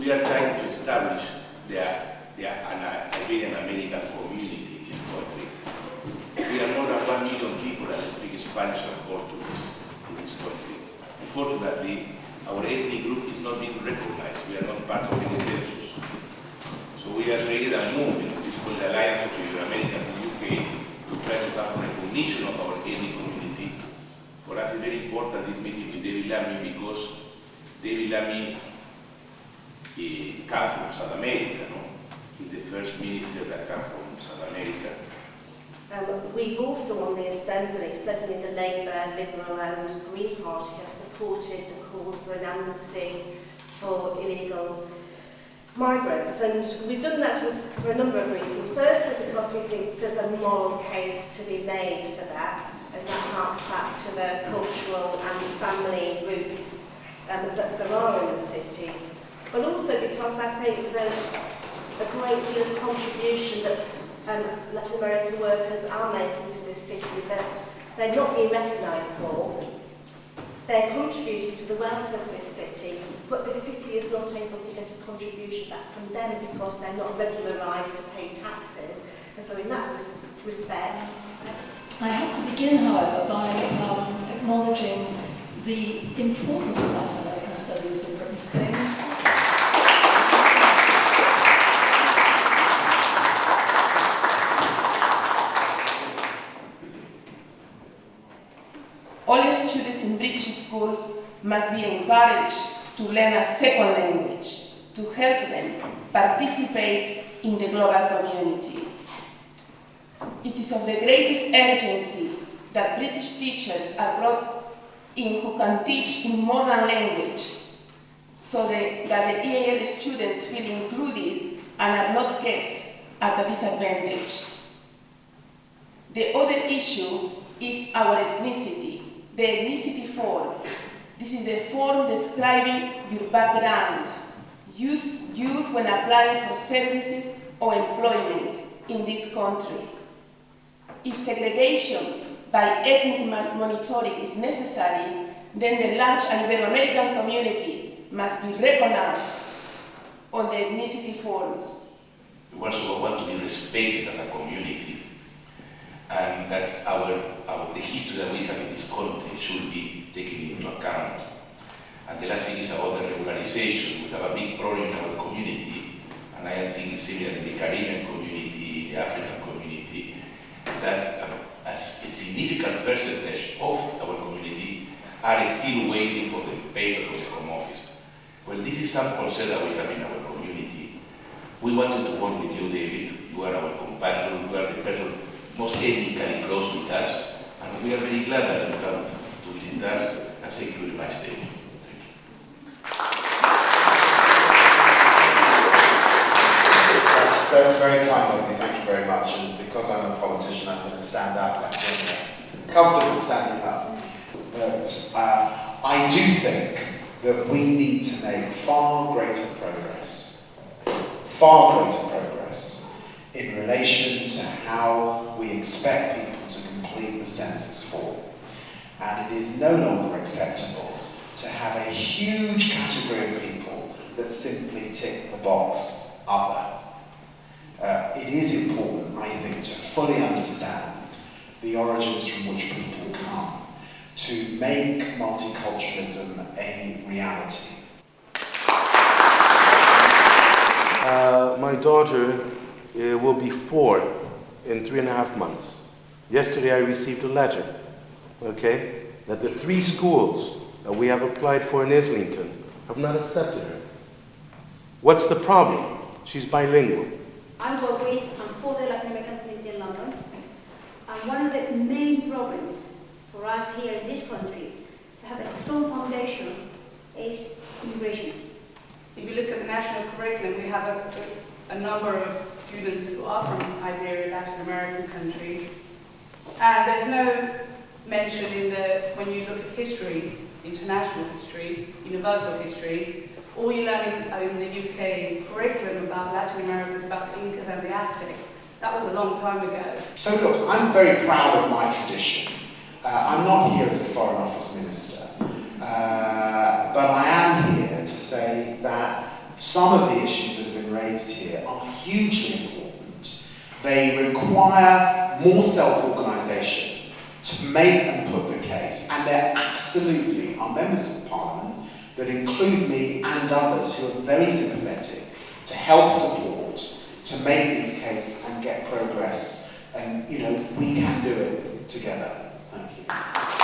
we are trying to establish an Iberian American community in this country. We are more than 1 million people that speak Spanish and Portuguese in this country. Unfortunately, our ethnic group is not being recognized. We are not part of any census. So we have created a movement, which is called the Alliance of Ibero-Americans in UK, to try to have recognition of our ethnic community. For us, it's very important this meeting with David Lammy because David Lammy comes from South America, no? He's the first minister that comes from South America. We've also on the Assembly, certainly the Labour, Liberal and Green Party, have supported the calls for an amnesty for illegal migrants, and we've done that for a number of reasons. Firstly, because we think there's a moral case to be made for that, and that harks back to the cultural and family roots that there are in the city. But also because I think there's a great deal of contribution that Latin American workers are making to this city that they're not being recognised for. They're contributing to the wealth of this city, but the city is not able to get a contribution back from them because they're not regularised to pay taxes. And so in that respect... I have to begin, however, by acknowledging the importance of Latin American studies in Britain today. All students in British schools must be encouraged to learn a second language to help them participate in the global community. It is of the greatest urgency that British teachers are brought in who can teach in more than language, so that the EAL students feel included and are not kept at a disadvantage. The other issue is our ethnicity. The ethnicity form. This is the form describing your background, used when applying for services or employment in this country. If segregation by ethnic monitoring is necessary, then the large Ibero-American community must be recognized on the ethnicity forms. We also want to be respected as a community, and that the history that we have in this country should be taken into account. And the last thing is about the regularization. We have a big problem in our community, and I think it's similar in the Caribbean community, the African community, that a significant percentage of our community are still waiting for the paper from the Home Office. Well, this is some concern that we have in our community. We wanted to work with you, David. You are our compatriot. You are the person most ethnically close with us, and we are very glad that you come to visit us, and thank you very much, David. Thank you. That's very kind of me, thank you very much, and because I'm a politician, I'm going to stand up. I'm comfortable standing up. But I do think that we need to make far greater progress in relation to how we expect people to complete the census form. And it is no longer acceptable to have a huge category of people that simply tick the box other. It is important, I think, to fully understand the origins from which people come, to make multiculturalism a reality. My daughter will be 4 in 3.5 months. Yesterday I received a letter, okay, that the 3 schools that we have applied for in Islington have not accepted her. What's the problem? She's bilingual. I work with and for the Latin American community in London, and one of the main problems for us here in this country to have a strong foundation is immigration. If you look at the national curriculum, we have a number of students who are from Iberia, Latin American countries, and there's no mention when you look at history, international history, universal history. All you learn in the UK curriculum about Latin America is about the Incas and the Aztecs. That was a long time ago. So look, I'm very proud of my tradition. I'm not here as a Foreign Office Minister, but I am here to say that some of the issues that have been raised here are hugely important. They require more self-organisation to make and put the case, and there absolutely are members of Parliament that include me and others who are very sympathetic to help support, to make these cases and get progress, and we can do it together. Thank you.